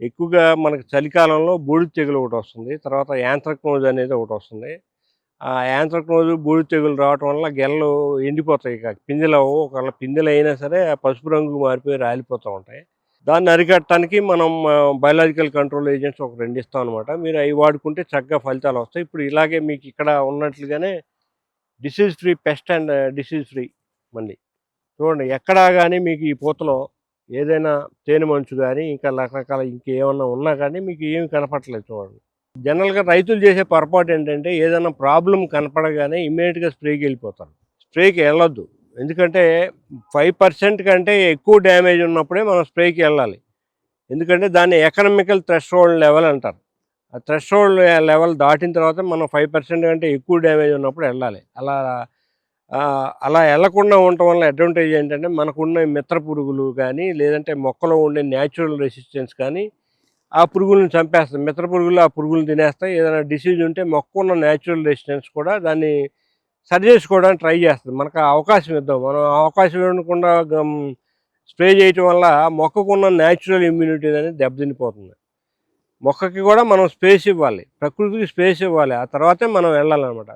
ఎక్కువగా మనకు చలికాలంలో బూడిద తెగులు ఒకటొస్తుంది. తర్వాత యాంత్రక్నోజ్ అనేది ఒకటొస్తుంది. ఆ యాంత్రక్నోజ్, బూడిద తెగులు రావటం వల్ల గెలలు ఎండిపోతాయి. ఇక పిందెలవ్వవు. ఒకవేళ పిందెలయినా సరే ఆ పసుపు రంగు మారిపోయి రాలిపోతా ఉంటాయి. దాన్ని అరికట్టడానికి మనం బయోలాజికల్ కంట్రోల్ ఏజెంట్స్ ఒక 2 ఇస్తామనమాట. మీరు అయి వాడుకుంటే చక్కగా ఫలితాలొస్తాయి. ఇప్పుడు ఇలాగే మీకిక్కడ ఉన్నట్లుగానే disease free pest and disease free మళ్ళీ. చూడండి ఎక్కడా గానీ మీకు ఈ పూతలో ఏదైనా తేనె మంచు గానీ, ఇంకా రకరకాల ఇంకేమన్నా ఉన్నా కానీ మీకు ఏమి కనపడట్లేదు చూడండి. జనరల్‌గా రైతులు చేసే పొరపాటేంటంటే ఏదైనా ప్రాబ్లమ్ కనపడగానే ఇమ్మీడియేట్‌గా స్ప్రేకెళ్ళిపోతారు. స్ప్రేకి ఎళ్ళొద్దు. ఎందుకంటే 5% కంటే ఎక్కువ డ్యామేజ్ ఉన్నప్పుడే మనం స్ప్రేకి ఎళ్ళాలి. ఎందుకంటే దాన్ని ఎకనామికల్ థ్రెషోల్డ్ లెవెల్ అంటారు. ఆ థ్రెషోల్డ్ లెవెల్ దాటిన తర్వాత మనం 5% కంటే ఎక్కువ డ్యామేజ్ ఉన్నప్పుడు ఎళ్ళాలి. అలా ఎళ్ళకుండా ఉండటం వల్ల అడ్వాంటేజ్ ఏంటంటే మనకున్న మిత్ర పురుగులు గానీ, లేదంటే మొక్కలో ఉండే న్యాచురల్ రెసిస్టెన్స్ కానీ ఆ పురుగుల్ని చంపేస్తాయి. మిత్ర పురుగులు ఆ పురుగుల్ని తినేస్తాయి. ఏదైనా డిసీజ్ ఉంటే మొక్కకున్న న్యాచురల్ రెసిస్టెన్స్ కూడా దాన్ని సరి చేసుకోవడానికి ట్రై చేస్తది. మనకు ఆ అవకాశం ఇద్దాం. మనం ఆ అవకాశం ఇవ్వకుండా స్ప్రే చేయటం వల్ల మొక్కకున్న న్యాచురల్ ఇమ్యూనిటీ అనేది దెబ్బతినిపోతుంది. మొక్కకి కూడా మనం స్పేస్ ఇవ్వాలి. ప్రకృతికి స్పేస్ ఇవ్వాలి. ఆ తర్వాతే మనం వెళ్ళాలనమాట.